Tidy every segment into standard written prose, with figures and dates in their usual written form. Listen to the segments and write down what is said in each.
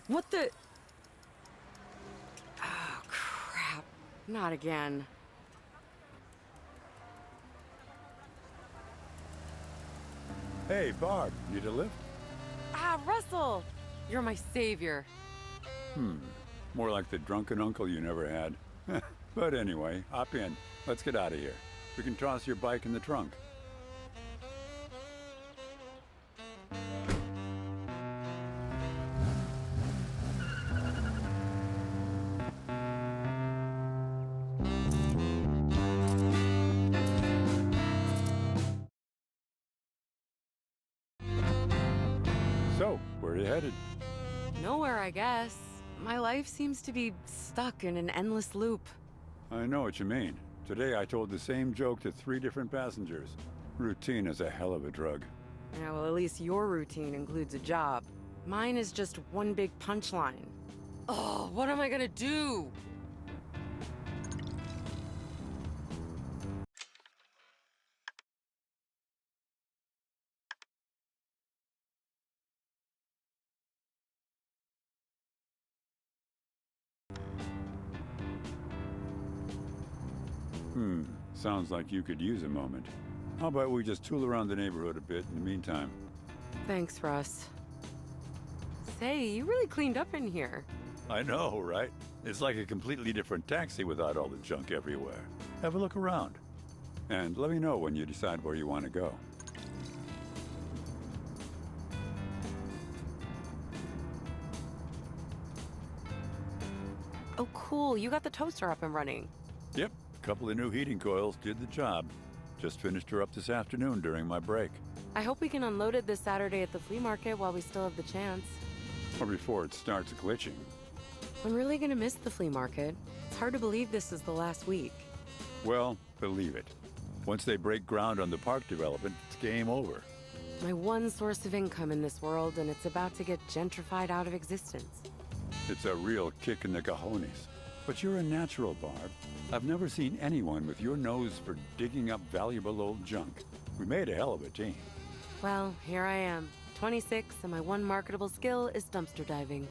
What the? Oh, crap. Not again. Hey, Barb, need a lift? Ah, Russell! You're my savior. More like the drunken uncle you never had. But anyway, hop in. Let's get out of here. We can toss your bike in the trunk. So, where are you headed? Nowhere, I guess. My life seems to be stuck in an endless loop. I know what you mean. Today I told the same joke to 3 different passengers. Routine is a hell of a drug. Yeah, well, at least your routine includes a job. Mine is just one big punchline. Oh, what am I gonna do? Sounds like you could use a moment. How about we just tool around the neighborhood a bit in the meantime? Thanks, Russ. Say, you really cleaned up in here. I know, right? It's like a completely different taxi without all the junk everywhere. Have a look around. And let me know when you decide where you want to go. Oh, cool. You got the toaster up and running. Yep, a couple of new heating coils did the job. Just finished her up this afternoon during my break. I hope we can unload it this Saturday at the flea market while we still have the chance. Or before it starts glitching. I'm really gonna miss the flea market. It's hard to believe this is the last week. Well, believe it. Once they break ground on the park development, it's game over. My one source of income in this world, and it's about to get gentrified out of existence. It's a real kick in the cojones. But you're a natural, Barb. I've never seen anyone with your nose for digging up valuable old junk. We made a hell of a team. Well, here I am, 26, and my one marketable skill is dumpster diving.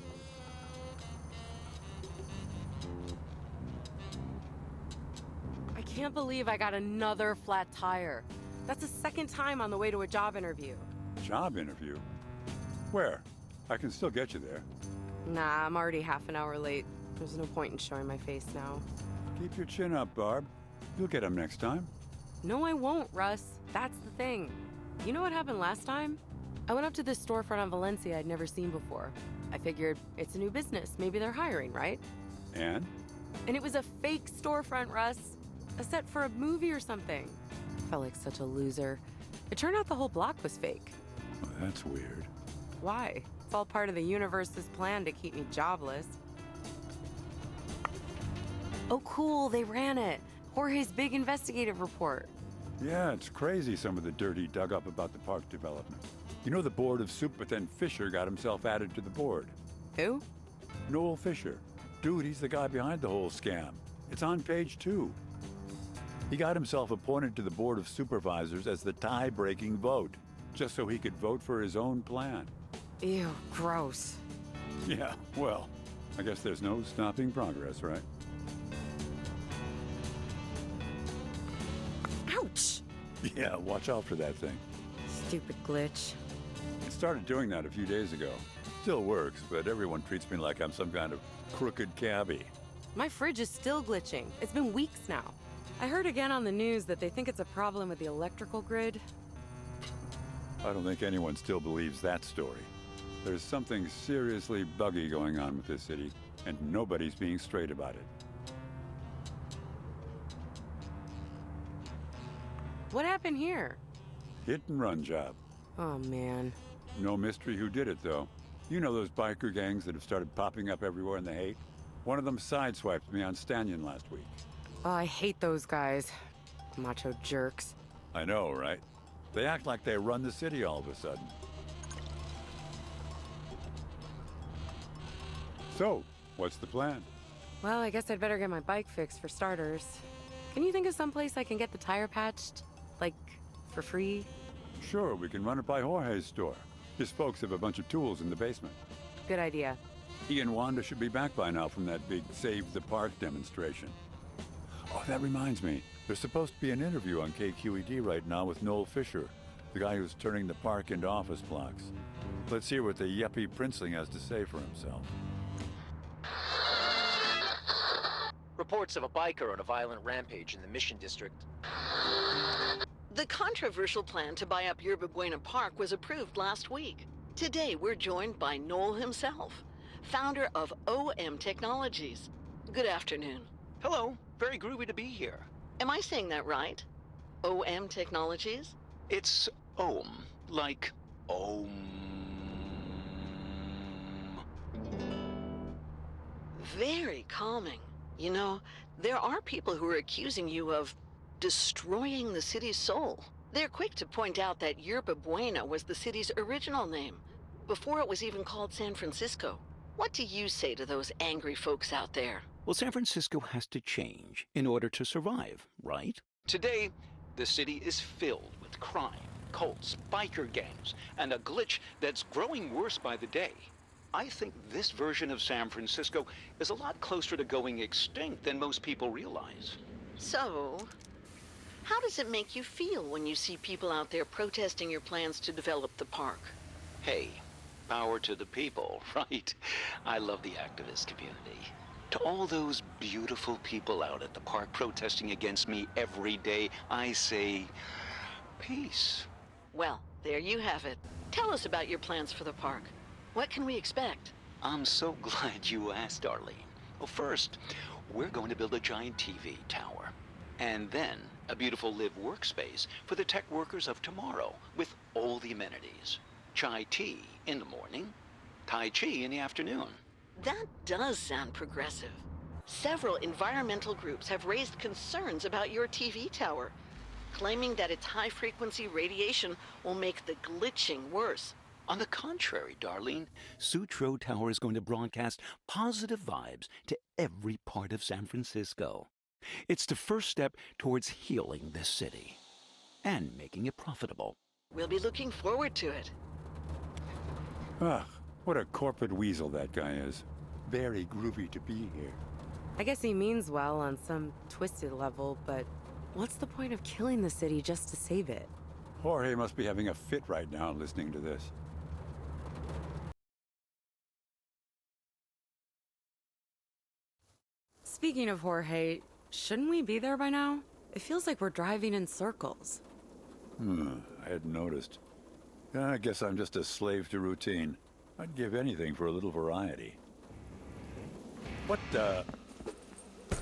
I can't believe I got another flat tire. That's the second time on the way to a job interview. Job interview? Where? I can still get you there. Nah, I'm already half an hour late. There's no point in showing my face now. Keep your chin up, Barb. You'll get him next time. No, I won't, Russ. That's the thing. You know what happened last time? I went up to this storefront on Valencia I'd never seen before. I figured, it's a new business. Maybe they're hiring, right? And? And it was a fake storefront, Russ. A set for a movie or something. I felt like such a loser. It turned out the whole block was fake. Well, that's weird. Why? It's all part of the universe's plan to keep me jobless. Oh, cool, they ran it. Jorge's big investigative report. Yeah, it's crazy some of the dirt he dug up about the park development. You know the board of soup, but then Fisher got himself added to the board. Who? Noel Fisher. Dude, he's the guy behind the whole scam. It's on page 2. He got himself appointed to the board of supervisors as the tie-breaking vote, just so he could vote for his own plan. Ew, gross. Yeah, well, I guess there's no stopping progress, right? Ouch! Yeah, watch out for that thing. Stupid glitch. It started doing that a few days ago. Still works, but everyone treats me like I'm some kind of crooked cabbie. My fridge is still glitching. It's been weeks now. I heard again on the news that they think it's a problem with the electrical grid. I don't think anyone still believes that story. There's something seriously buggy going on with this city, and nobody's being straight about it. What happened here? Hit and run job. Oh, man. No mystery who did it, though. You know those biker gangs that have started popping up everywhere in the hate? One of them sideswiped me on Stannion last week. Oh, I hate those guys. Macho jerks. I know, right? They act like they run the city all of a sudden. So, what's the plan? Well, I guess I'd better get my bike fixed for starters. Can you think of some place I can get the tire patched? Like, for free? Sure, we can run it by Jorge's store. His folks have a bunch of tools in the basement. Good idea. He and Wanda should be back by now from that big Save the Park demonstration. Oh, that reminds me. There's supposed to be an interview on KQED right now with Noel Fisher, the guy who's turning the park into office blocks. Let's hear what the yuppie princeling has to say for himself. Reports of a biker on a violent rampage in the Mission District. The controversial plan to buy up Yerba Buena Park was approved last week. Today, we're joined by Noel himself, founder of OM Technologies. Good afternoon. Hello, very groovy to be here. Am I saying that right? OM Technologies? It's Om, like Om. Very calming. You know, there are people who are accusing you of destroying the city's soul. They're quick to point out that Yerba Buena was the city's original name, before it was even called San Francisco. What do you say to those angry folks out there? Well, San Francisco has to change in order to survive, right? Today, the city is filled with crime, cults, biker gangs, and a glitch that's growing worse by the day. I think this version of San Francisco is a lot closer to going extinct than most people realize. So, how does it make you feel when you see people out there protesting your plans to develop the park? Hey, power to the people, right? I love the activist community. To all those beautiful people out at the park protesting against me every day, I say, peace. Well, there you have it. Tell us about your plans for the park. What can we expect? I'm so glad you asked, Darlene. Well, first, we're going to build a giant TV tower. And then a beautiful live workspace for the tech workers of tomorrow with all the amenities. Chai tea in the morning, Tai Chi in the afternoon. That does sound progressive. Several environmental groups have raised concerns about your TV tower, claiming that its high-frequency radiation will make the glitching worse. On the contrary, Darlene, Sutro Tower is going to broadcast positive vibes to every part of San Francisco. It's the first step towards healing this city and making it profitable. We'll be looking forward to it. Ah, what a corporate weasel that guy is. Very groovy to be here. I guess he means well on some twisted level, but what's the point of killing the city just to save it? Jorge must be having a fit right now listening to this. Speaking of Jorge, shouldn't we be there by now? It feels like we're driving in circles. I hadn't noticed. I guess I'm just a slave to routine. I'd give anything for a little variety. What the?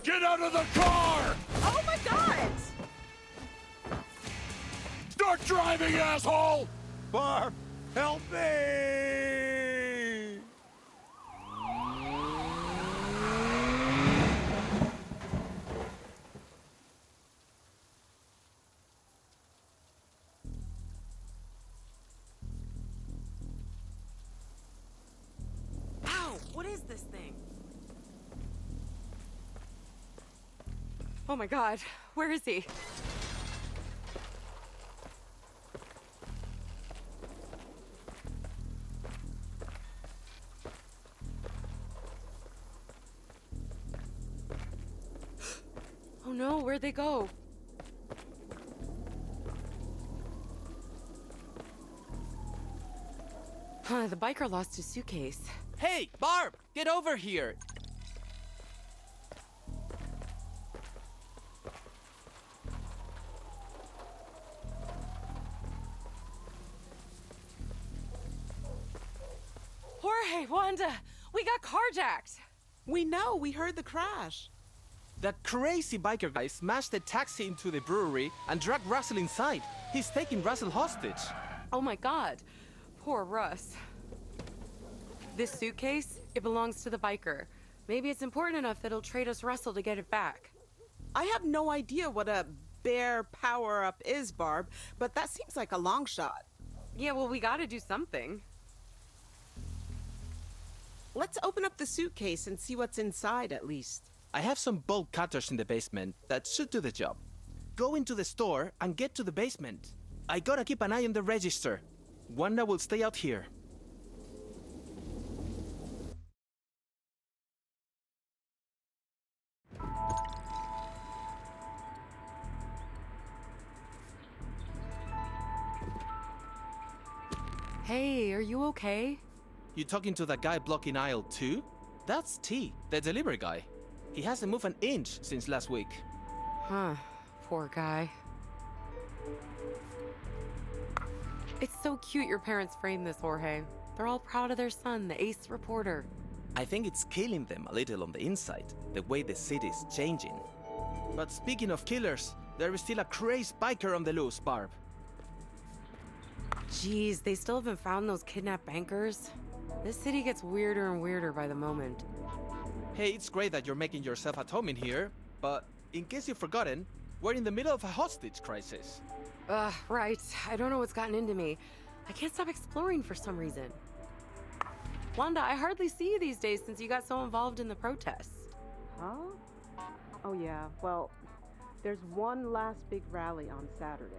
Get out of the car! Oh my god! Start driving, asshole! Barb, help me! Ow! What is this thing? Oh my god, where is he? Oh no, where'd they go? Huh, the biker lost his suitcase. Hey, Barb, get over here. Jorge, Wanda, we got carjacked. We know, we heard the crash. That crazy biker guy smashed the taxi into the brewery and dragged Russell inside. He's taking Russell hostage. Oh my god, poor Russ. This suitcase, it belongs to the biker. Maybe it's important enough that he'll trade us Russell to get it back. I have no idea what a bear power-up is, Barb, but that seems like a long shot. Yeah, well, we gotta do something. Let's open up the suitcase and see what's inside, at least. I have some bolt cutters in the basement that should do the job. Go into the store and get to the basement. I gotta keep an eye on the register. Wanda will stay out here. Hey, are you okay? You talking to that guy blocking aisle 2? That's T, the delivery guy. He hasn't moved an inch since last week. Huh, poor guy. It's so cute your parents framed this, Jorge. They're all proud of their son, the ace reporter. I think it's killing them a little on the inside, the way the city's changing. But speaking of killers, there is still a crazed biker on the loose, Barb. Jeez, they still haven't found those kidnapped bankers? This city gets weirder and weirder by the moment. Hey, it's great that you're making yourself at home in here, but in case you've forgotten, we're in the middle of a hostage crisis. Right. I don't know what's gotten into me. I can't stop exploring for some reason. Wanda, I hardly see you these days since you got so involved in the protests. Huh? Oh, yeah. Well, there's one last big rally on Saturday.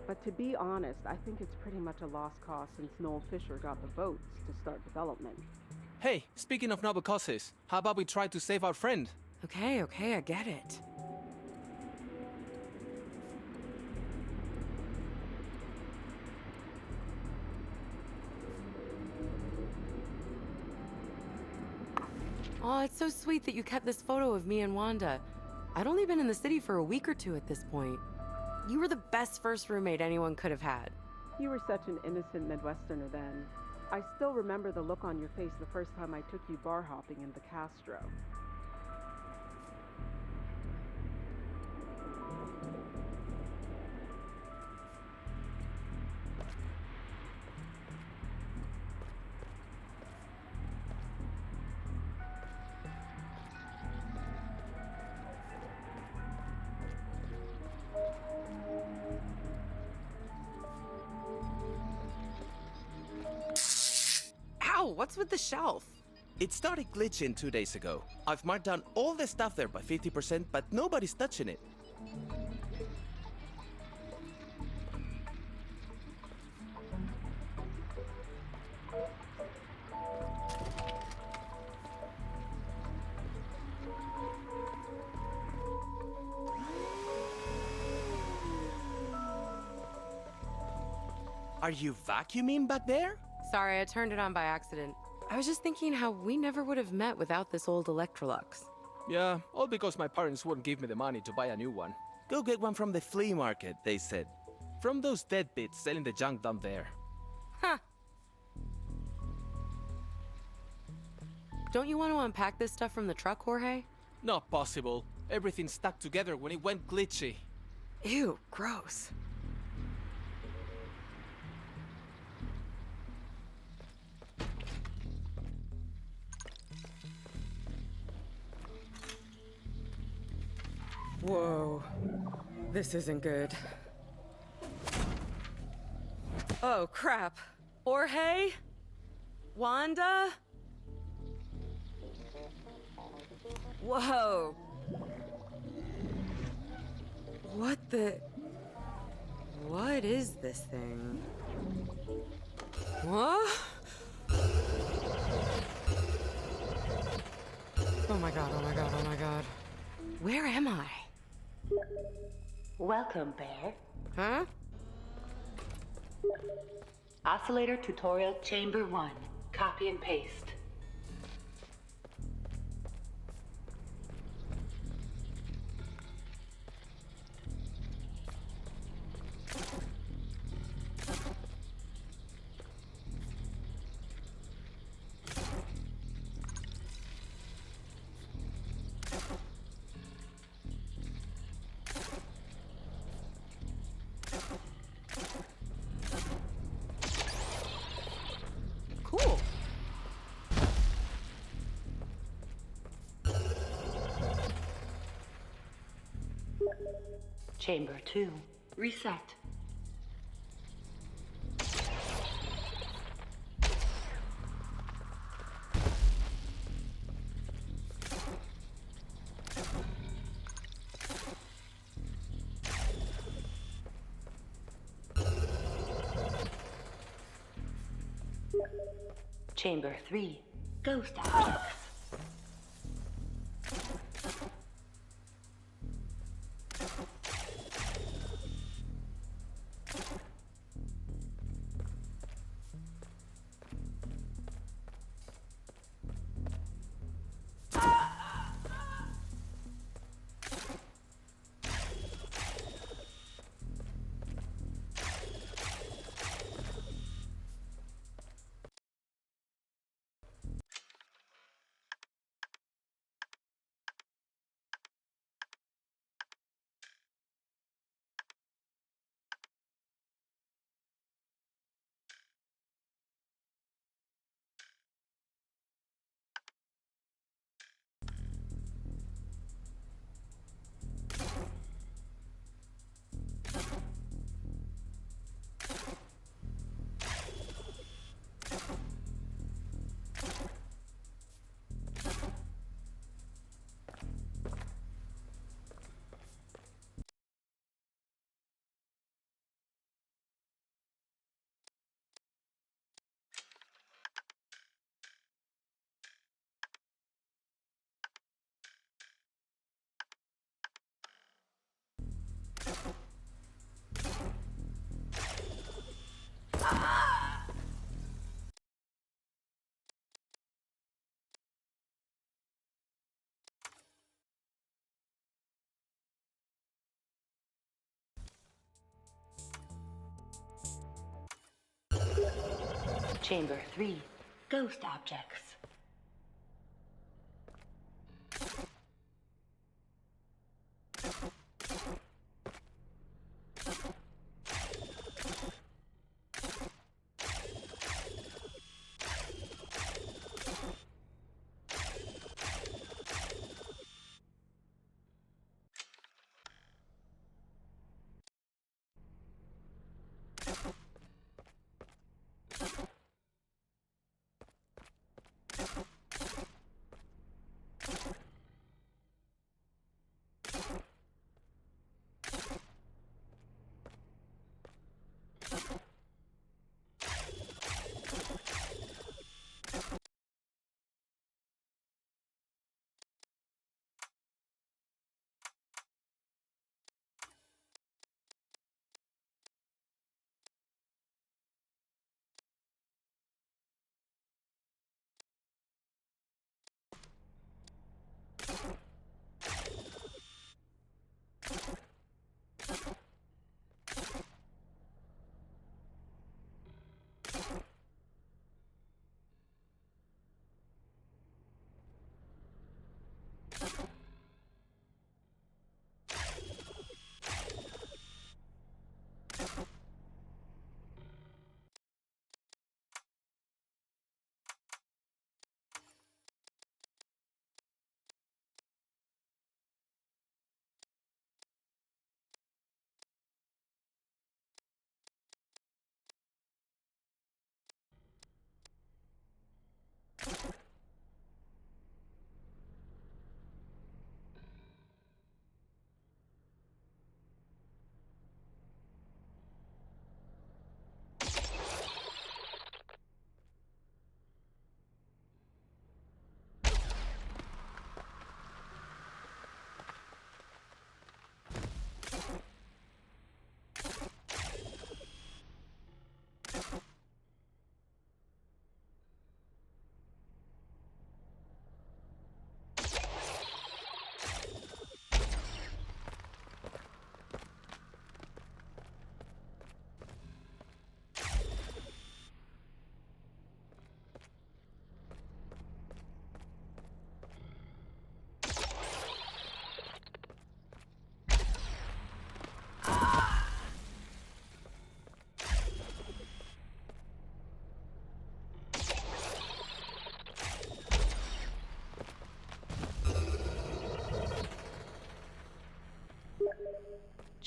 But to be honest, I think it's pretty much a lost cause since Noel Fisher got the votes to start development. Hey, speaking of noble causes, how about we try to save our friend? Okay, I get it. Oh, it's so sweet that you kept this photo of me and Wanda. I'd only been in the city for a week or two at this point. You were the best first roommate anyone could have had. You were such an innocent Midwesterner then. I still remember the look on your face the first time I took you bar hopping in the Castro. Ow, what's with the shelf? It started glitching 2 days ago. I've marked down all the stuff there by 50%, but nobody's touching it. Are you vacuuming back there? Sorry, I turned it on by accident. I was just thinking how we never would have met without this old Electrolux. Yeah, all because my parents wouldn't give me the money to buy a new one. Go get one from the flea market, they said. From those deadbeats selling the junk down there. Huh. Don't you want to unpack this stuff from the truck, Jorge? Not possible. Everything stuck together when it went glitchy. Ew, gross. Whoa, this isn't good. Oh, crap. Jorge? Wanda? Whoa. What is this thing? What? Oh my god, oh my god, oh my god. Where am I? Welcome, Bear. Huh? Oscillator tutorial chamber 1. Copy and paste. Cool. Chamber 2. Reset. Chamber 3. Ghost objects. Chamber 3. Ghost objects.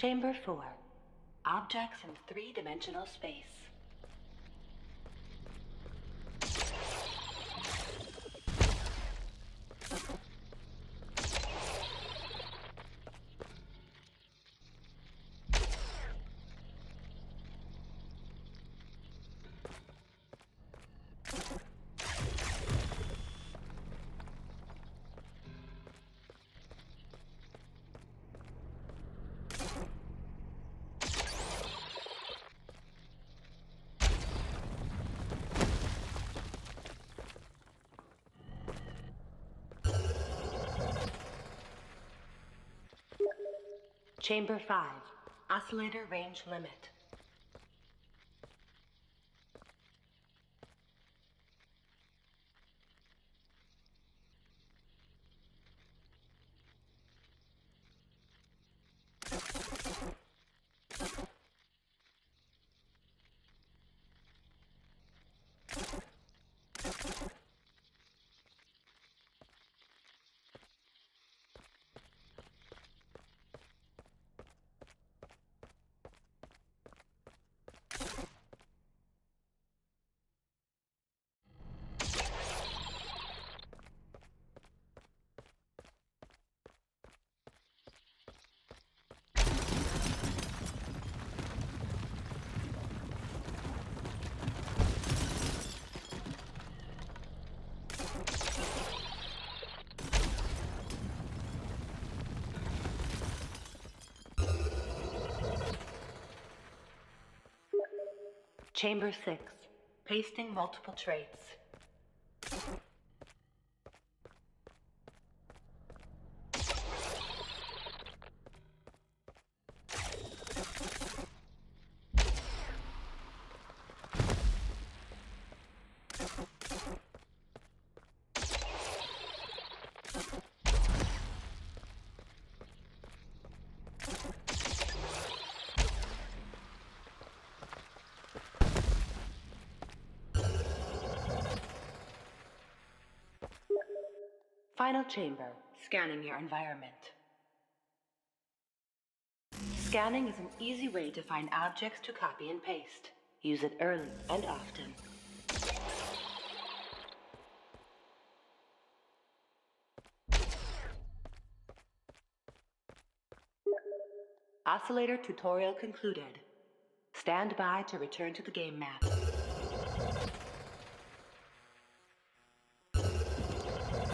Chamber 4. Objects in three-dimensional space. Chamber 5. Oscillator range limit. Chamber 6. Pasting multiple traits. Final chamber. Scanning your environment. Scanning is an easy way to find objects to copy and paste. Use it early and often. Oscillator tutorial concluded. Stand by to return to the game map.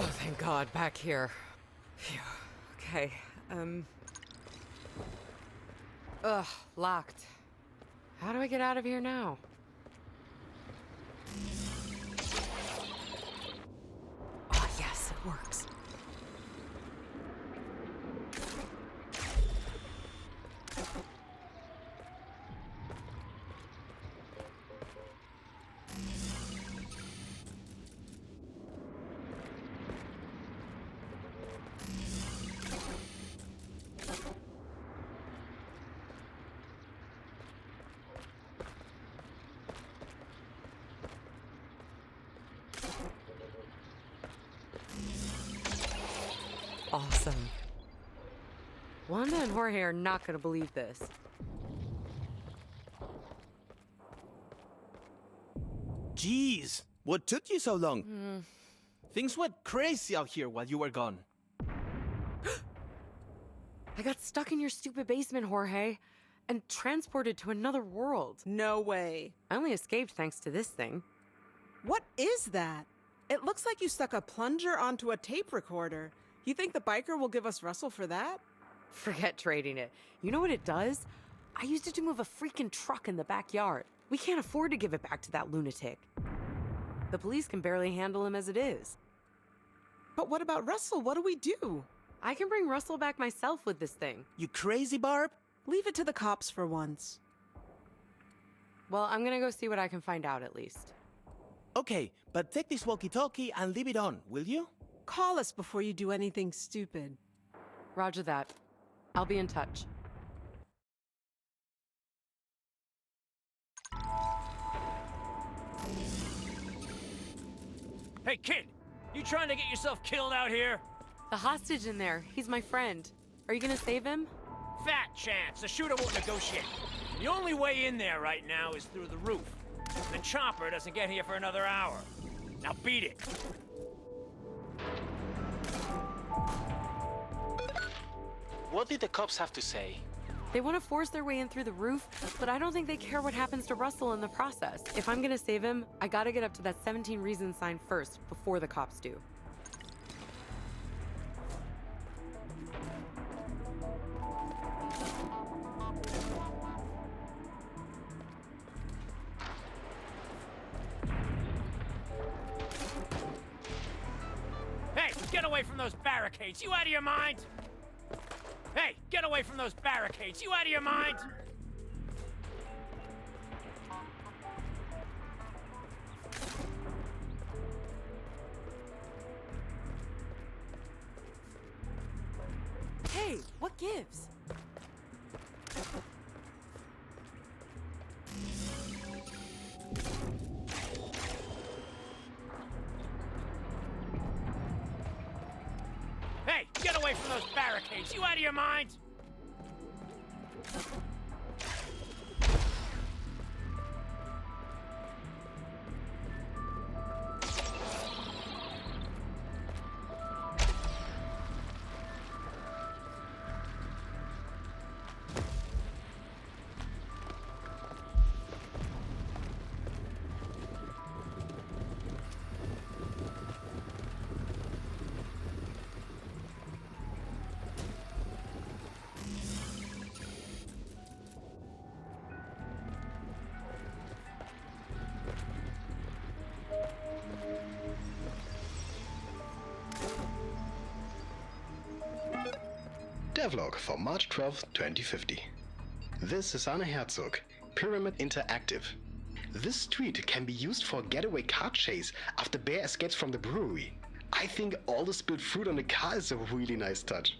Oh, thank God, back here. Phew. Okay, Ugh, locked. How do I get out of here now? Oh, yes, it works. Awesome. Wanda and Jorge are not gonna believe this. Jeez, what took you so long? Things went crazy out here while you were gone. I got stuck in your stupid basement, Jorge, and transported to another world. No way. I only escaped thanks to this thing. What is that? It looks like you stuck a plunger onto a tape recorder. You think the biker will give us Russell for that? Forget trading it. You know what it does? I used it to move a freaking truck in the backyard. We can't afford to give it back to that lunatic. The police can barely handle him as it is. But what about Russell? What do we do? I can bring Russell back myself with this thing. You crazy, Barb? Leave it to the cops for once. Well, I'm gonna go see what I can find out at least. Okay, but take this walkie-talkie and leave it on, will you? Call us before you do anything stupid. Roger that. I'll be in touch. Hey, kid! You trying to get yourself killed out here? The hostage in there. He's my friend. Are you gonna save him? Fat chance. The shooter won't negotiate. The only way in there right now is through the roof. And Chopper doesn't get here for another hour. Now beat it. What did the cops have to say? They want to force their way in through the roof, but I don't think they care what happens to Russell in the process. If I'm gonna save him, I gotta get up to that 17 reasons sign first, before the cops do. Hey, get away from those barricades! You out of your mind? Hey, get away from those barricades! You out of your mind? Hey, what gives? Hey, get away from those barricades! You out of your mind? Devlog for March 12, 2050. This is Anna Herzog, Pyramid Interactive. This street can be used for a getaway car chase after Bear escapes from the brewery. I think all the spilled fruit on the car is a really nice touch.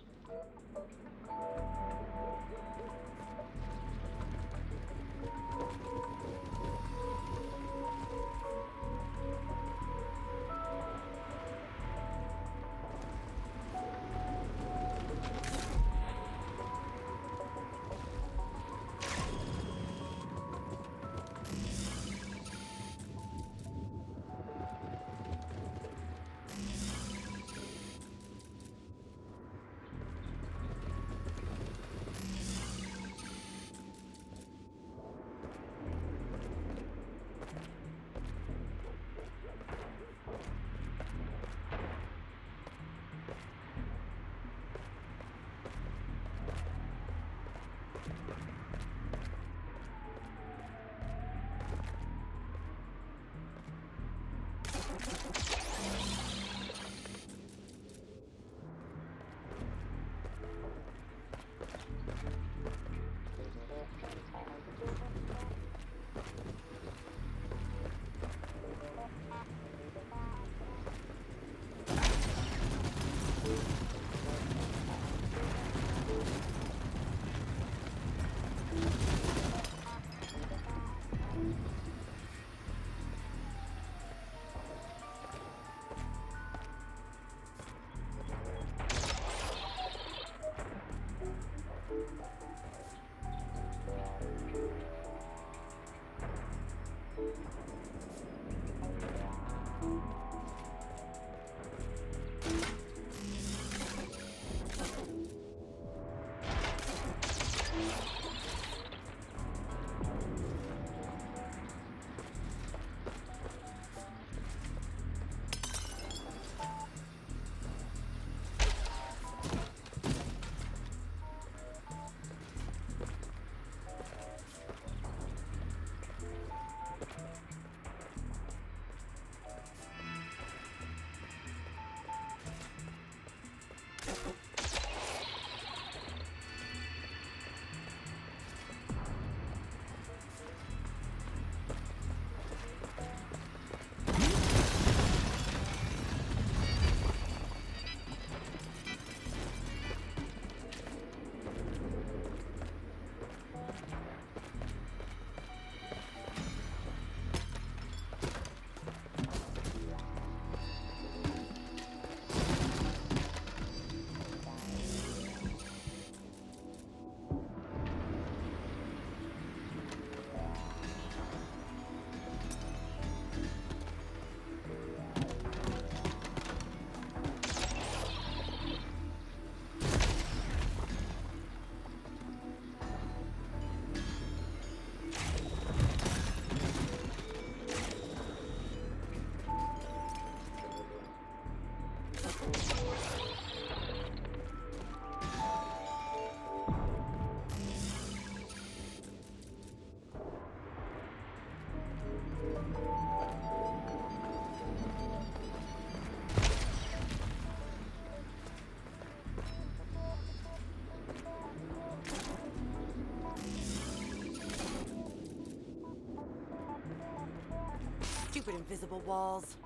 Stupid invisible walls.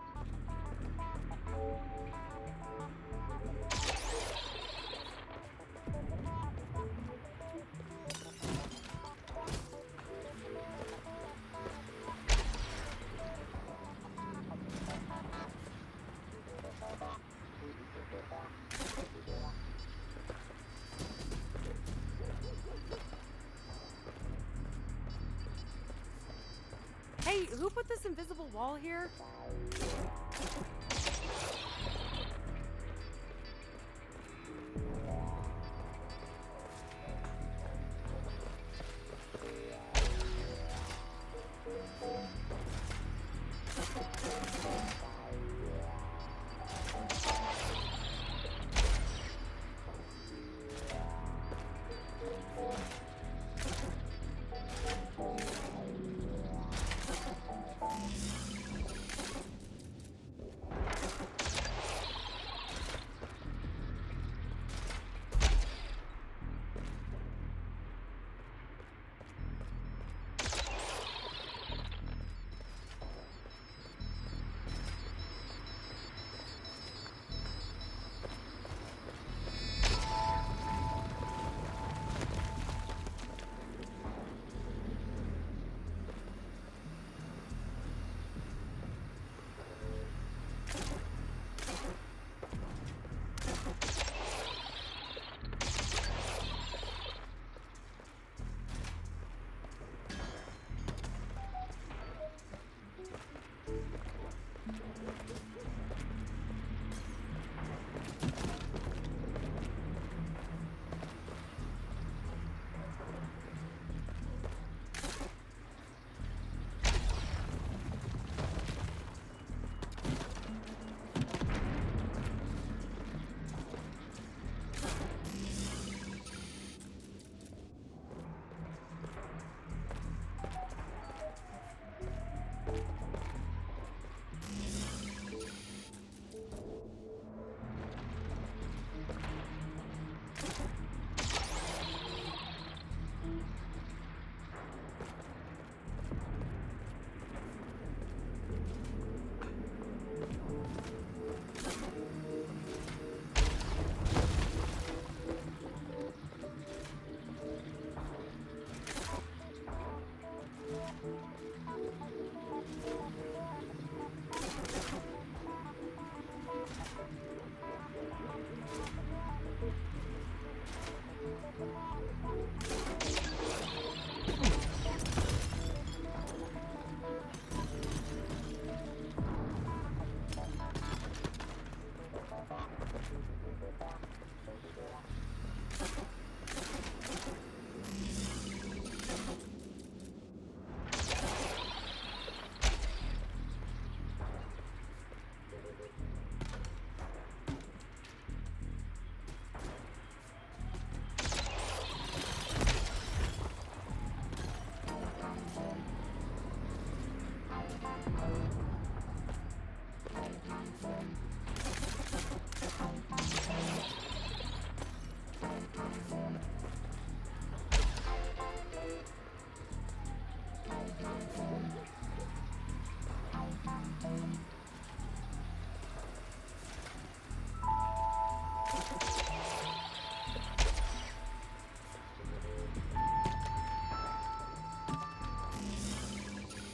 Hey, who put this invisible wall here?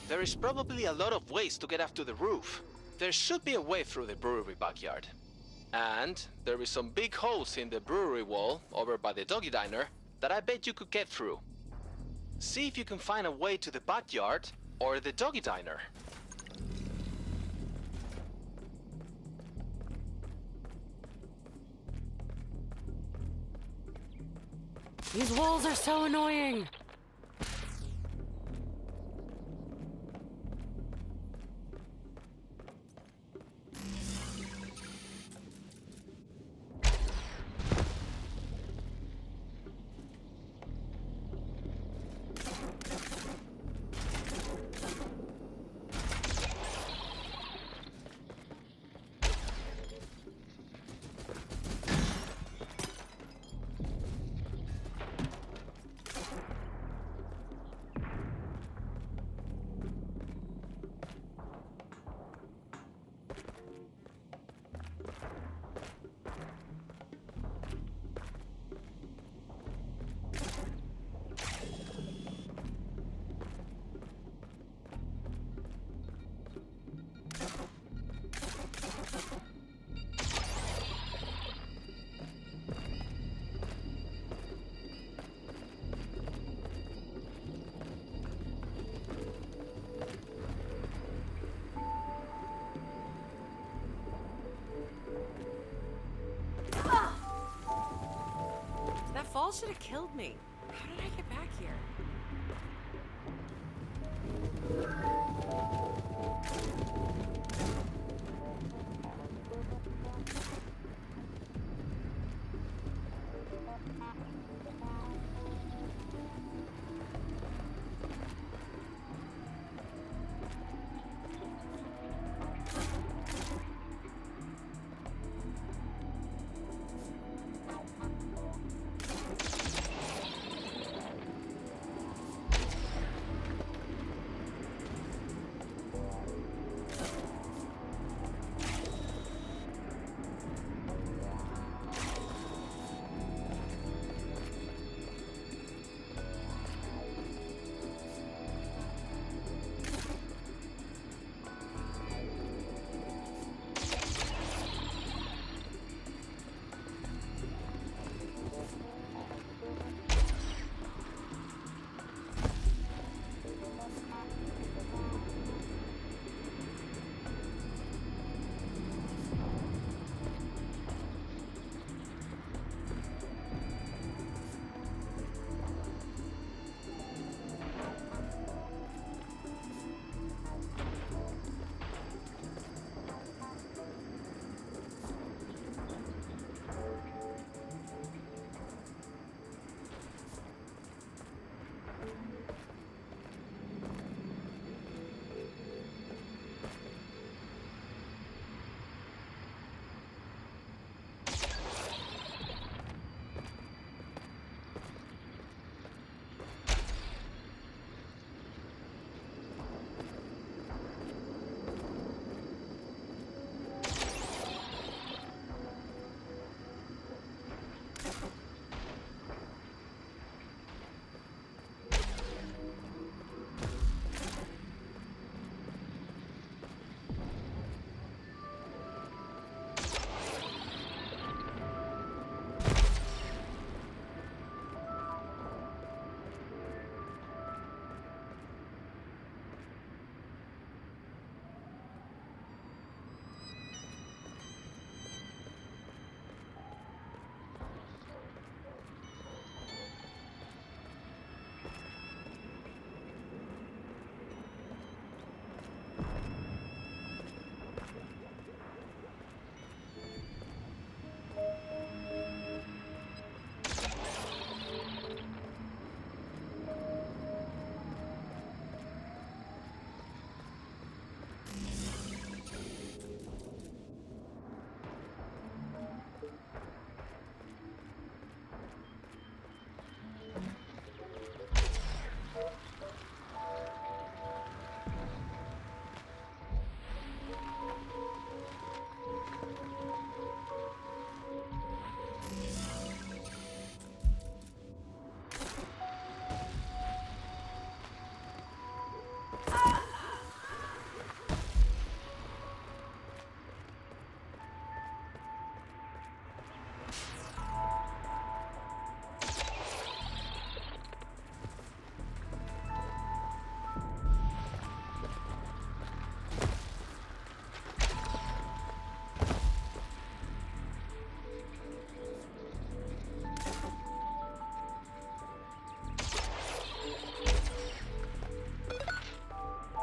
There is probably a lot of ways to get up to the roof. There should be a way through the brewery backyard. And there is some big holes in the brewery wall over by the doggy diner that I bet you could get through. See if you can find a way to the backyard or the doggy diner. These walls are so annoying! ball should have killed me. How did I get back here?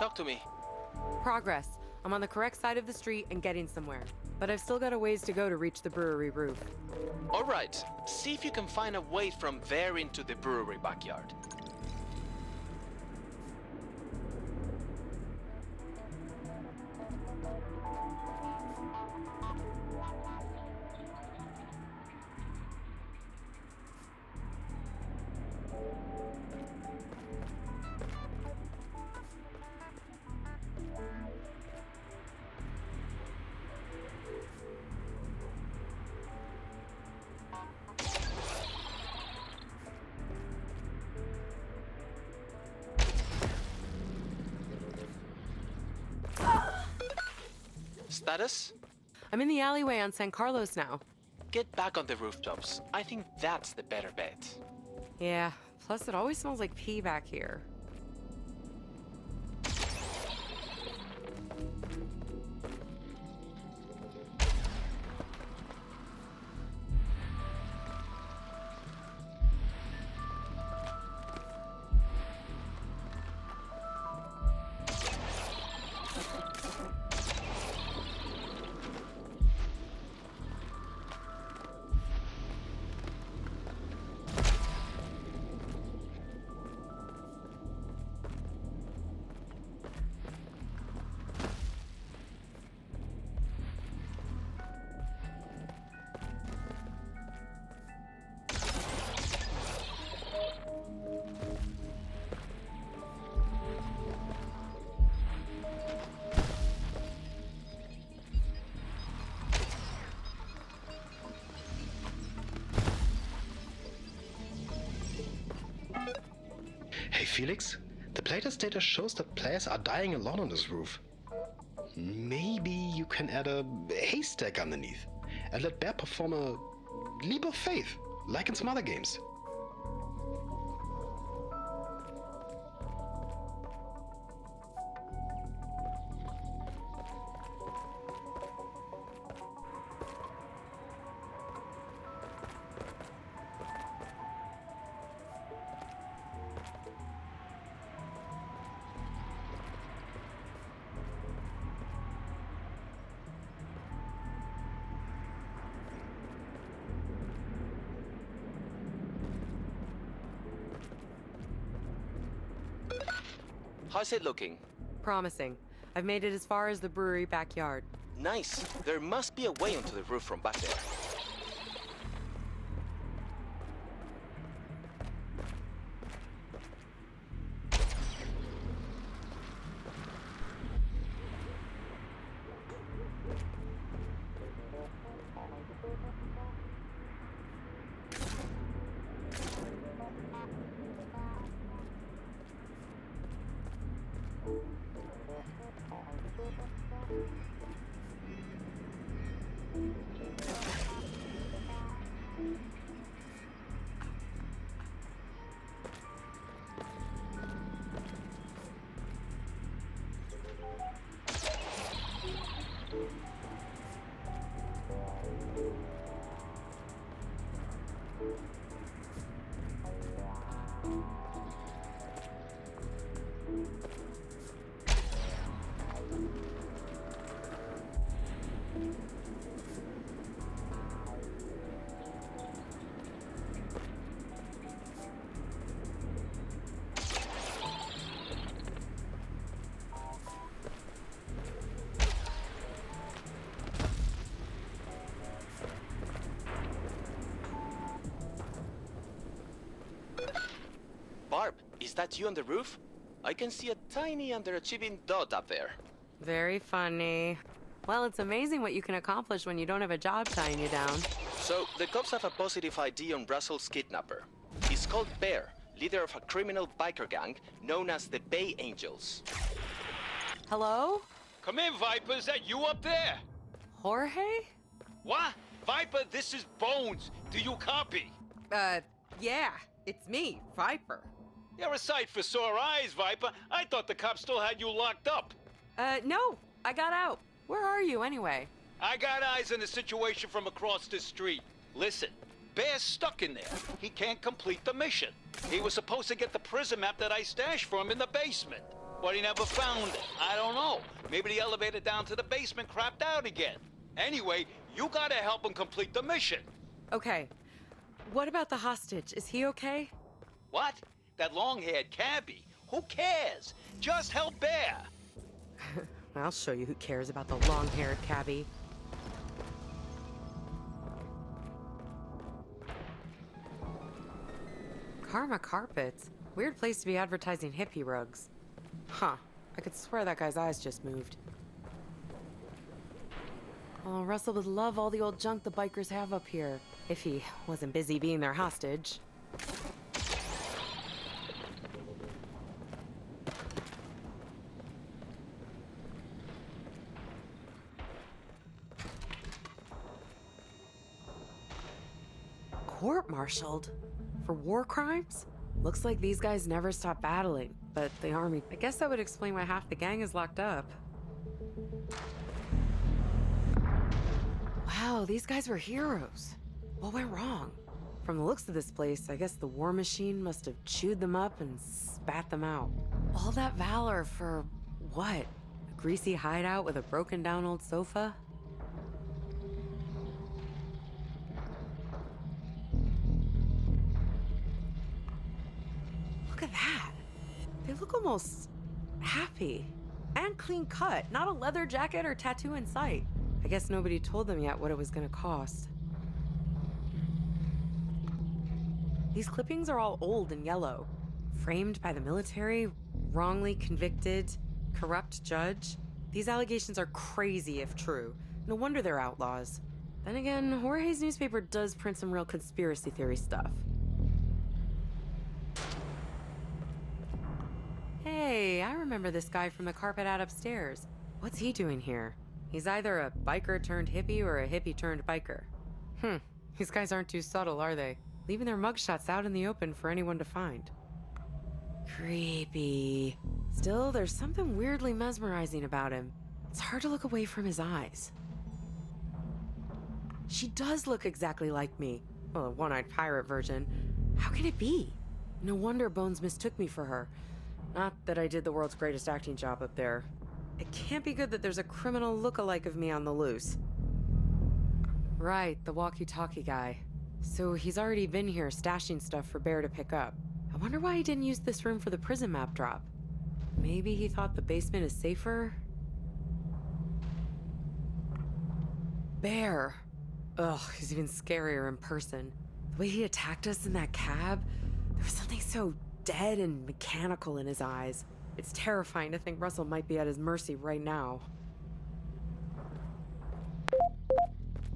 Talk to me. Progress. I'm on the correct side of the street and getting somewhere. But I've still got a ways to go to reach the brewery roof. Alright, see if you can find a way from there into the brewery backyard. Status? I'm in the alleyway on San Carlos now. Get back on the rooftops. I think that's the better bet. Yeah, plus it always smells like pee back here. Felix, the playtest data shows that players are dying a lot on this roof. Maybe you can add a haystack underneath and let Bear perform a leap of faith, like in some other games. How's it looking? Promising. I've made it as far as the brewery backyard. Nice. There must be a way onto the roof from back there. Barb, is that you on the roof? I can see a tiny underachieving dot up there. Very funny. Well, it's amazing what you can accomplish when you don't have a job tying you down. So, the cops have a positive ID on Russell's kidnapper. He's called Bear, leader of a criminal biker gang known as the Bay Angels. Hello? Come in, Viper. Is that you up there? Jorge? What? Viper, this is Bones. Do you copy? Yeah. It's me, Viper. You're a sight for sore eyes, Viper. I thought the cops still had you locked up. No. I got out. Where are you, anyway? I got eyes on the situation from across the street. Listen, Bear's stuck in there. He can't complete the mission. He was supposed to get the prison map that I stashed for him in the basement, but he never found it. I don't know. Maybe the elevator down to the basement crapped out again. Anyway, you gotta help him complete the mission. Okay. What about the hostage? Is he okay? What? That long-haired cabbie? Who cares? Just help Bear. I'll show you who cares about the long-haired cabbie. Karma Carpets? Weird place to be advertising hippie rugs. Huh. I could swear that guy's eyes just moved. Oh, Russell would love all the old junk the bikers have up here, if he wasn't busy being their hostage. Court-martialed? For war crimes? Looks like these guys never stop battling, but the army... I guess that would explain why half the gang is locked up. Wow, these guys were heroes. What went wrong? From the looks of this place, I guess the war machine must have chewed them up and spat them out. All that valor for what? A greasy hideout with a broken down old sofa? Look at that. They look almost happy. And clean cut, not a leather jacket or tattoo in sight. I guess nobody told them yet what it was gonna cost. These clippings are all old and yellow. Framed by the military, wrongly convicted, corrupt judge. These allegations are crazy if true. No wonder they're outlaws. Then again, Jorge's newspaper does print some real conspiracy theory stuff. Hey, I remember this guy from the carpet out upstairs. What's he doing here? He's either a biker turned hippie or a hippie turned biker. These guys aren't too subtle, are they? Leaving their mugshots out in the open for anyone to find. Creepy. Still, there's something weirdly mesmerizing about him. It's hard to look away from his eyes. She does look exactly like me. Well, a one-eyed pirate version. How can it be? No wonder Bones mistook me for her. Not that I did the world's greatest acting job up there. It can't be good that there's a criminal look-alike of me on the loose. Right, the walkie-talkie guy. So he's already been here stashing stuff for Bear to pick up. I wonder why he didn't use this room for the prison map drop. Maybe he thought the basement is safer? Bear. Ugh, he's even scarier in person. The way he attacked us in that cab, there was something so dead and mechanical in his eyes. It's terrifying to think Russell might be at his mercy right now.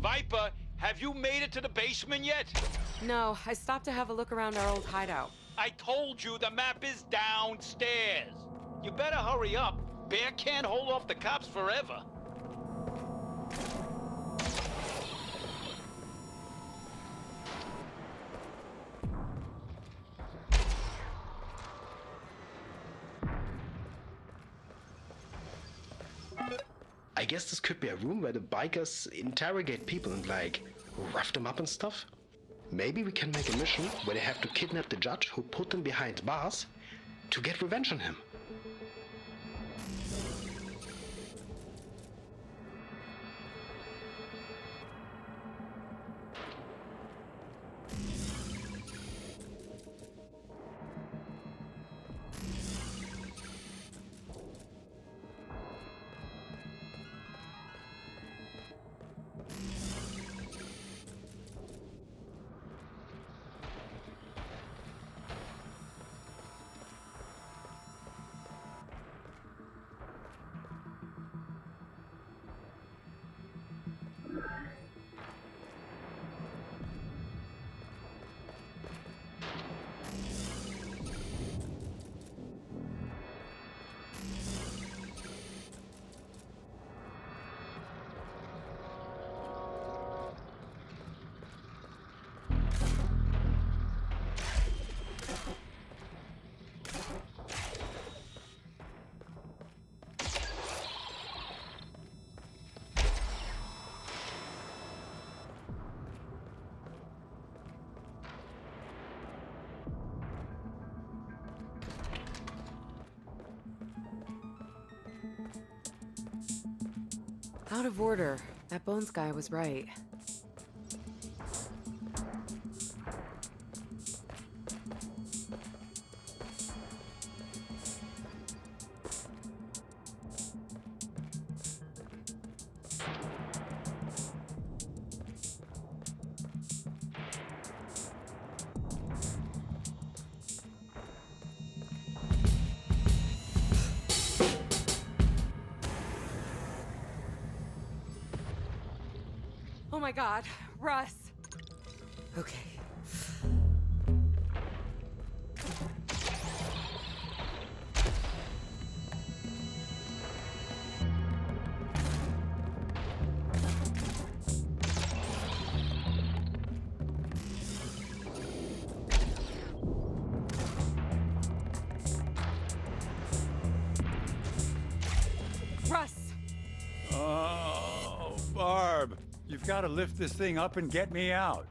Viper, have you made it to the basement yet? No, I stopped to have a look around our old hideout. I told you the map is downstairs. You better hurry up. Bear can't hold off the cops forever. I guess this could be a room where the bikers interrogate people and like rough them up and stuff. Maybe we can make a mission where they have to kidnap the judge who put them behind bars to get revenge on him. Out of order. That Bones guy was right. Oh my God, Russ. Okay. Russ! Oh, Barb. You've got to lift this thing up and get me out.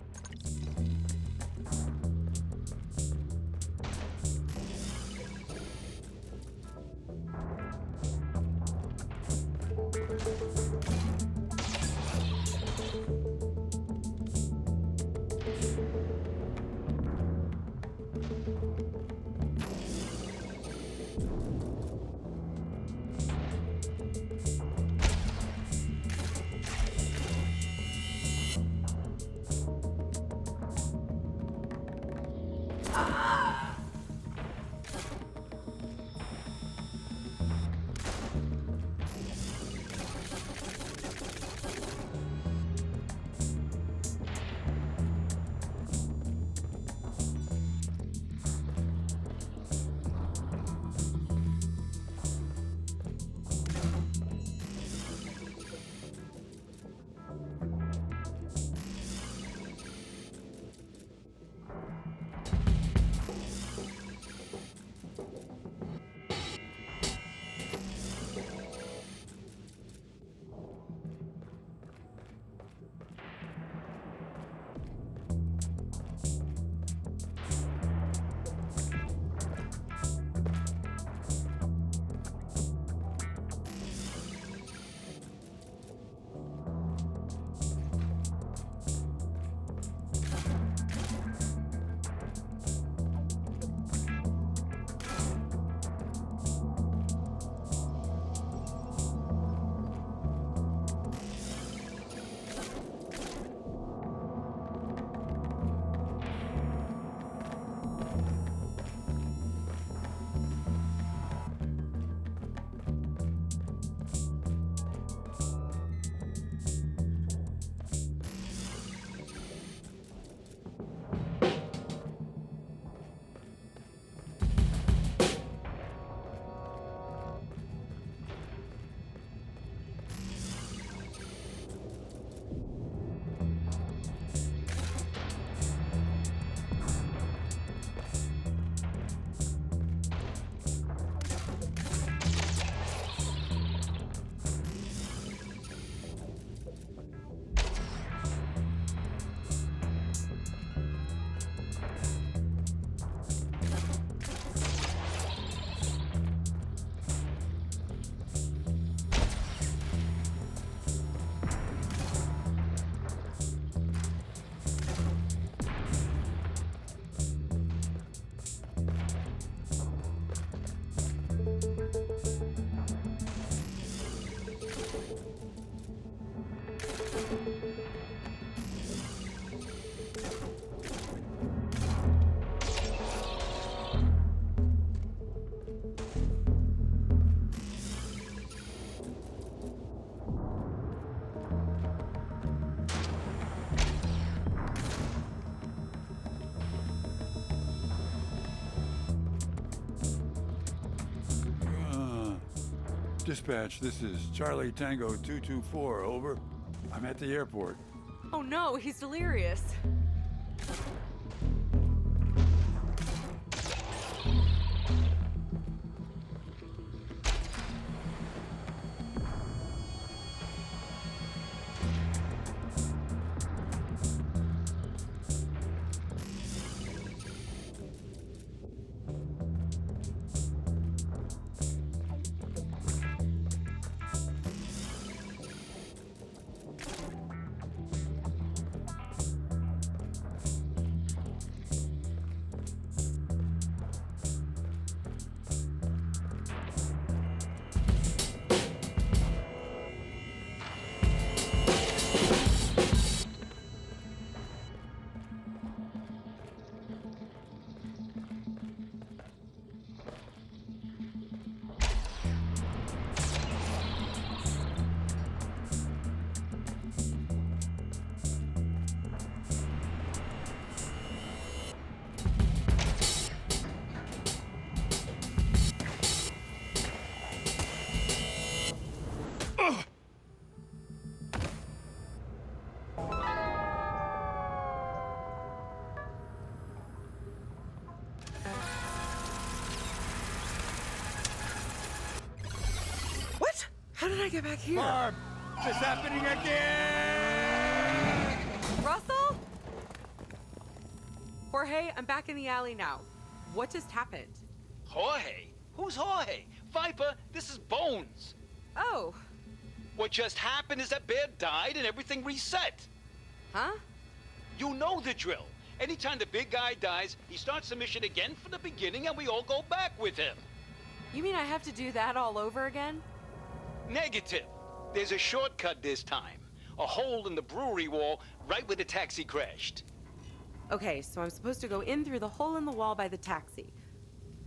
Dispatch, this is Charlie Tango 224, over. I'm at the airport. Oh no, he's delirious. How did I get back here? Barb! It's happening again! Russell? Jorge, I'm back in the alley now. What just happened? Jorge? Who's Jorge? Viper, this is Bones. Oh. What just happened is that Bear died and everything reset. Huh? You know the drill. Anytime the big guy dies, he starts the mission again from the beginning and we all go back with him. You mean I have to do that all over again? Negative. There's a shortcut this time. A hole in the brewery wall right where the taxi crashed. Okay, so I'm supposed to go in through the hole in the wall by the taxi.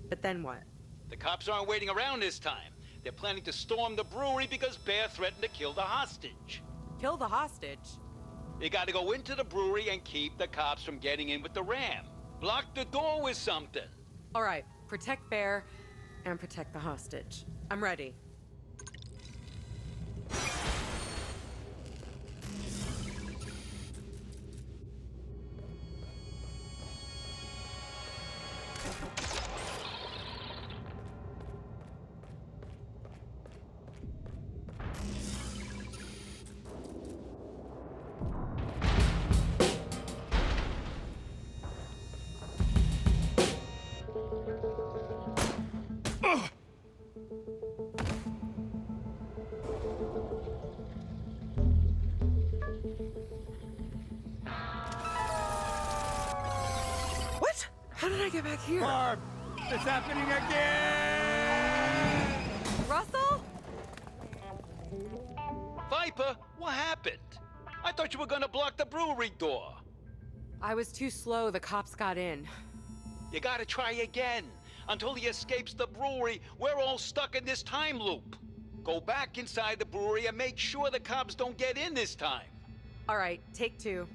But then what? The cops aren't waiting around this time. They're planning to storm the brewery because Bear threatened to kill the hostage. Kill the hostage? You gotta go into the brewery and keep the cops from getting in with the ram. Block the door with something. All right, protect Bear and protect the hostage. I'm ready. What? How did I get back here? Barb! It's happening again! Russell? Viper, what happened? I thought you were gonna block the brewery door. I was too slow. The cops got in. You gotta try again. Until he escapes the brewery, we're all stuck in this time loop. Go back inside the brewery and make sure the cops don't get in this time. All right, take two.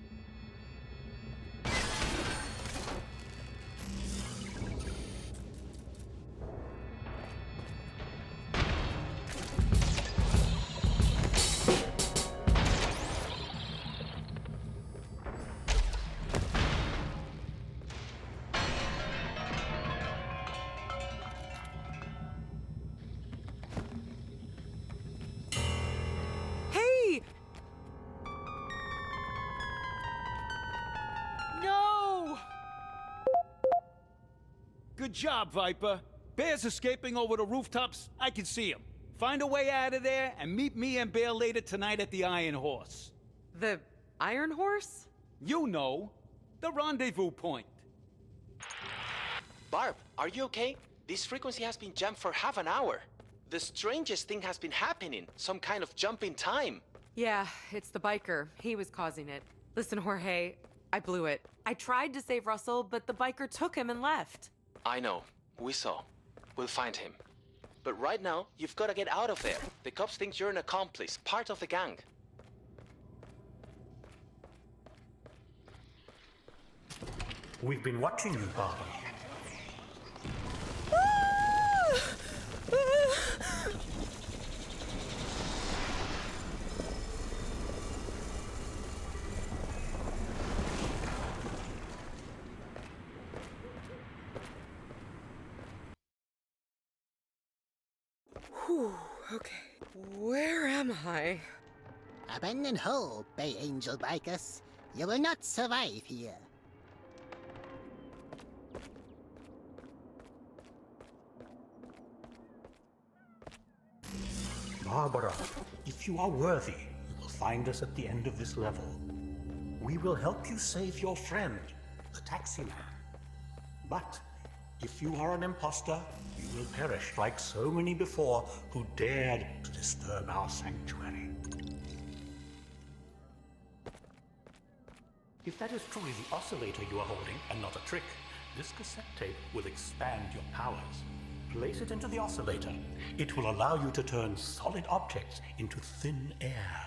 Hey! No! Good job, Viper. Bear's escaping over the rooftops. I can see him. Find a way out of there and meet me and Bear later tonight at the Iron Horse. The Iron Horse? You know, the rendezvous point. Barb, are you okay? This frequency has been jammed for half an hour. The strangest thing has been happening. Some kind of jump in time. Yeah, it's the biker. He was causing it. Listen, Jorge, I blew it. I tried to save Russell, but the biker took him and left. I know. We saw. We'll find him. But right now, you've got to get out of there. The cops think you're an accomplice, part of the gang. We've been watching you, Barbara. Whew, okay. Where am I? Abandon hope, Bay Angel Bikers. You will not survive here. Barbara, if you are worthy, you will find us at the end of this level. We will help you save your friend, the taxi man. But if you are an imposter, you will perish like so many before who dared to disturb our sanctuary. If that is truly the oscillator you are holding and not a trick, this cassette tape will expand your powers. Place it into the oscillator. It will allow you to turn solid objects into thin air.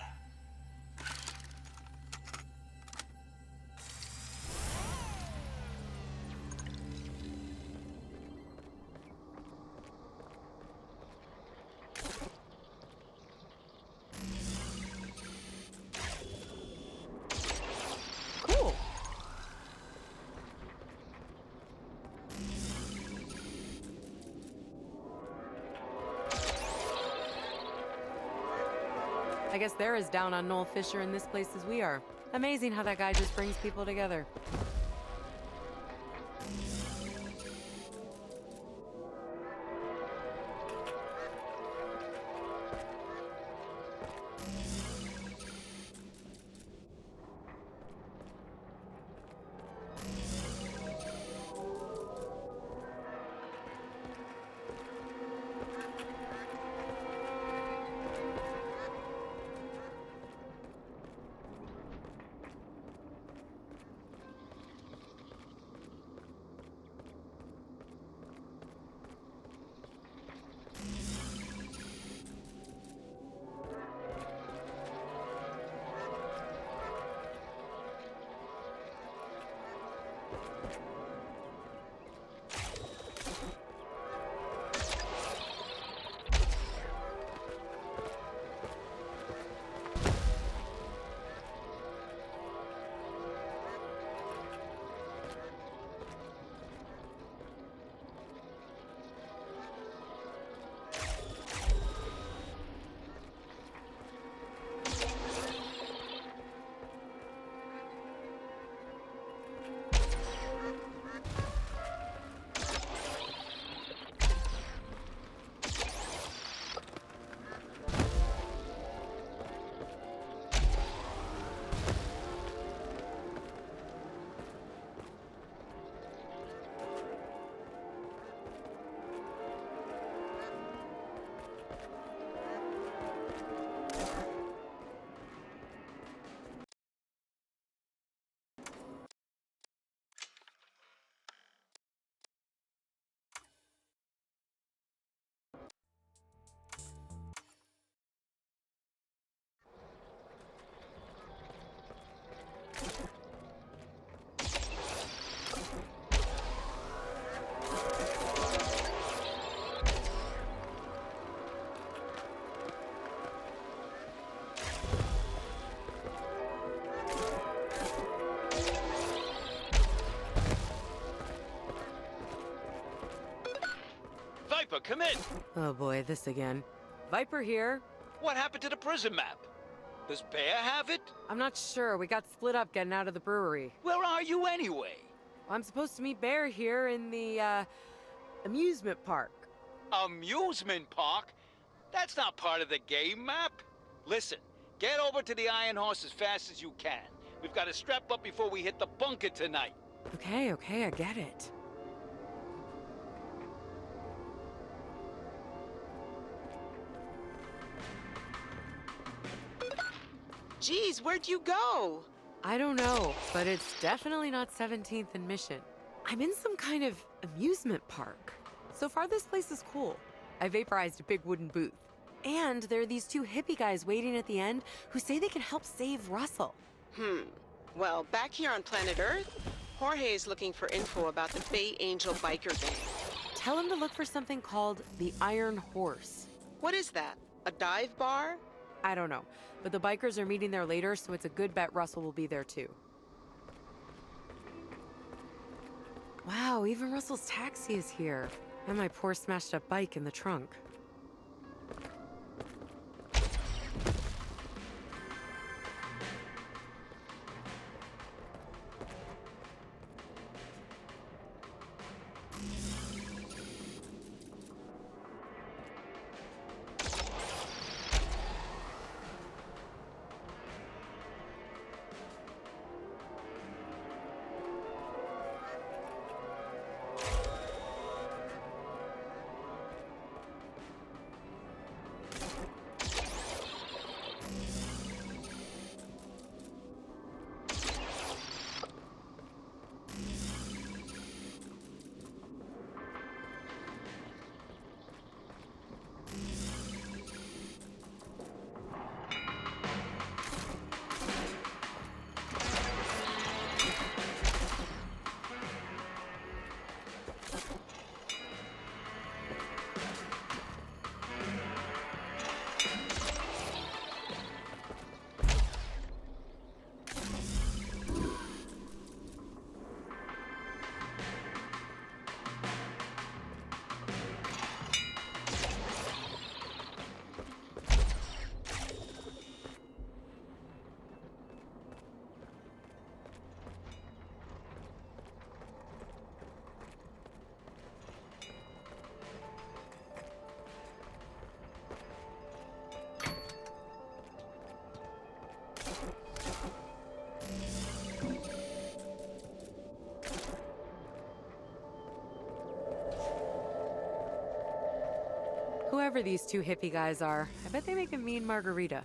Cool. I guess they're as down on Noel Fisher in this place as we are. Amazing how that guy just brings people together. Viper, come in! Oh boy, this again. Viper here. What happened to the prison map? Does Bear have it? I'm not sure. We got split up getting out of the brewery. Where are you anyway? I'm supposed to meet Bear here in the, amusement park. Amusement park? That's not part of the game map. Listen, get over to the Iron Horse as fast as you can. We've got to strap up before we hit the bunker tonight. Okay, I get it. Geez, where'd you go? I don't know, but it's definitely not 17th and Mission. I'm in some kind of amusement park. So far, this place is cool. I vaporized a big wooden booth. And there are these two hippie guys waiting at the end who say they can help save Russell. Well, back here on planet Earth, Jorge's looking for info about the Bay Angel biker gang. Tell him to look for something called the Iron Horse. What is that? A dive bar? I don't know, but the bikers are meeting there later, so it's a good bet Russell will be there too. Wow, even Russell's taxi is here. And my poor smashed up bike in the trunk. Whoever these two hippie guys are, I bet they make a mean margarita.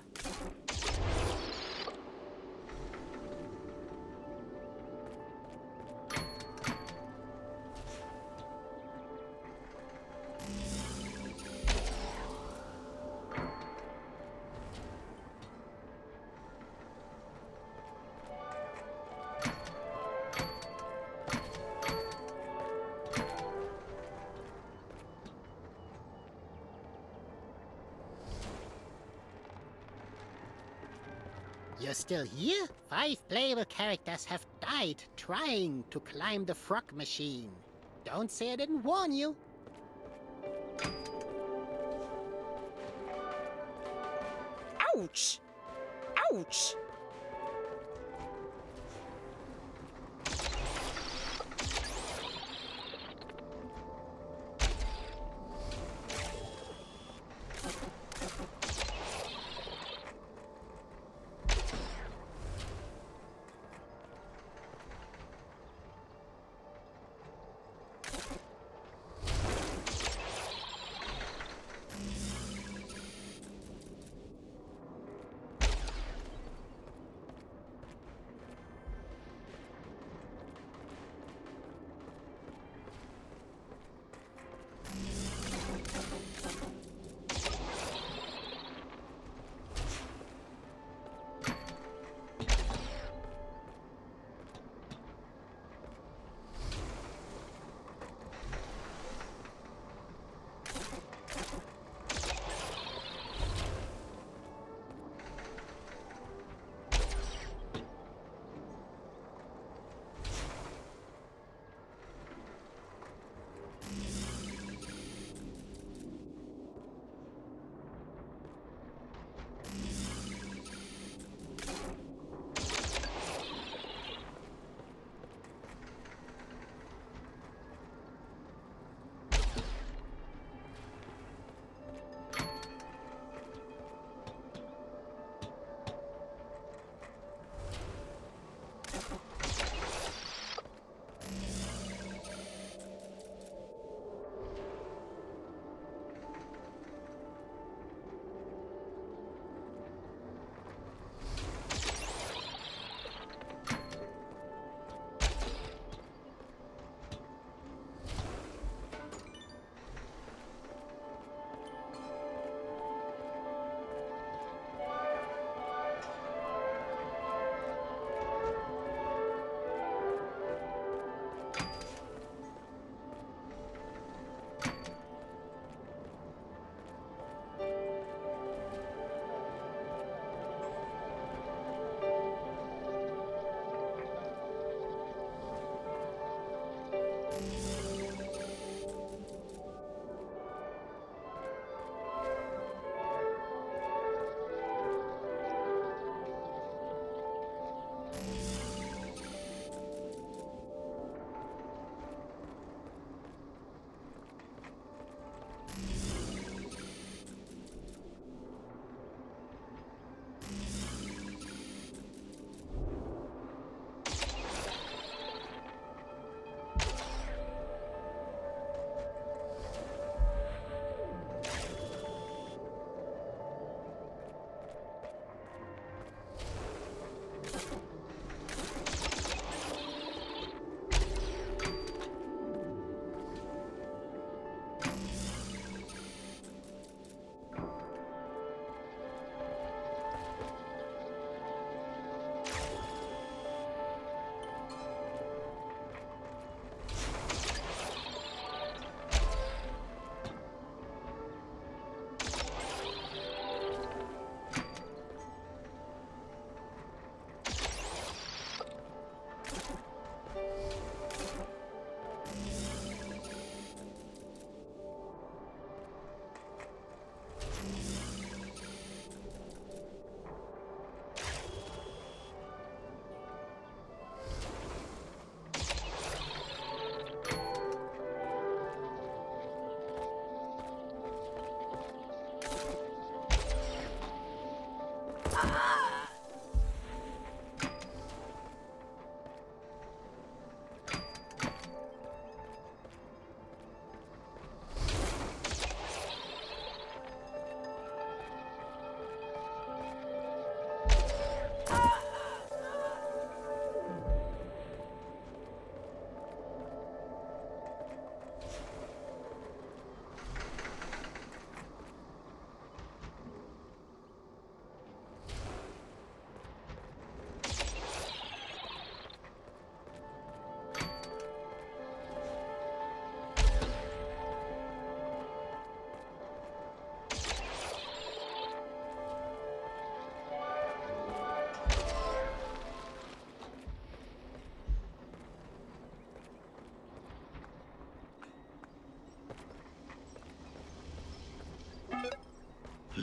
You're still here? 5 playable characters have died trying to climb the frog machine. Don't say I didn't warn you. Ouch! Ouch!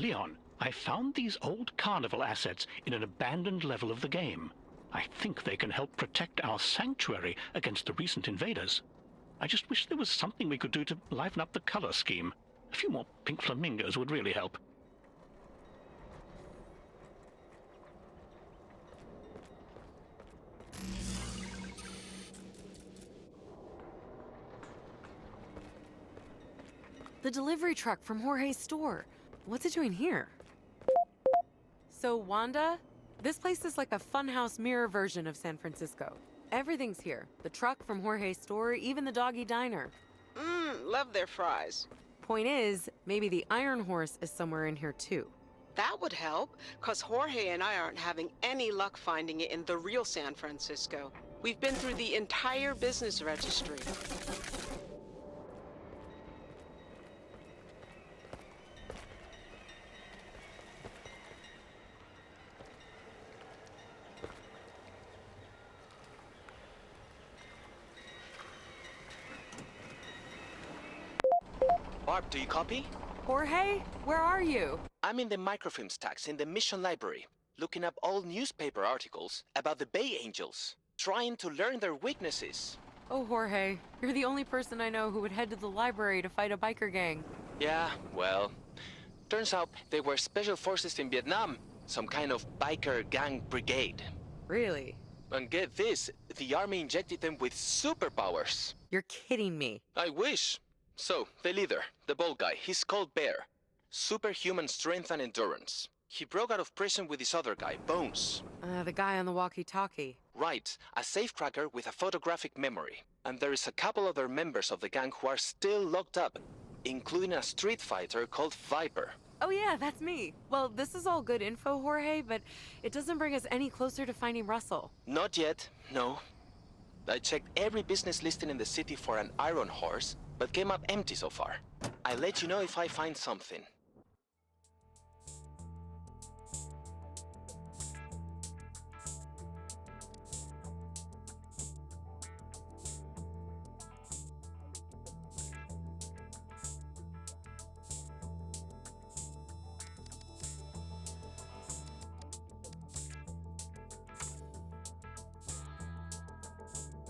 Leon, I found these old carnival assets in an abandoned level of the game. I think they can help protect our sanctuary against the recent invaders. I just wish there was something we could do to liven up the color scheme. A few more pink flamingos would really help. The delivery truck from Jorge's store. What's it doing here? So, Wanda, this place is like a funhouse mirror version of San Francisco. Everything's here. The truck from Jorge's store, even the doggy diner. Love their fries. Point is, maybe the Iron Horse is somewhere in here too. That would help, cause Jorge and I aren't having any luck finding it in the real San Francisco. We've been through the entire business registry. Barb, do you copy? Jorge, where are you? I'm in the microfilm stacks in the mission library, looking up old newspaper articles about the Bay Angels, trying to learn their weaknesses. Oh, Jorge, you're the only person I know who would head to the library to fight a biker gang. Yeah, well, turns out they were special forces in Vietnam, some kind of biker gang brigade. Really? And get this, the army injected them with superpowers. You're kidding me. I wish. So, the leader, the bald guy, he's called Bear. Superhuman strength and endurance. He broke out of prison with this other guy, Bones. The guy on the walkie-talkie. Right, a safecracker with a photographic memory. And there is a couple other members of the gang who are still locked up, including a street fighter called Viper. Oh yeah, that's me. Well, this is all good info, Jorge, but it doesn't bring us any closer to finding Russell. Not yet, no. I checked every business listing in the city for an Iron Horse, but came up empty so far. I'll let you know if I find something.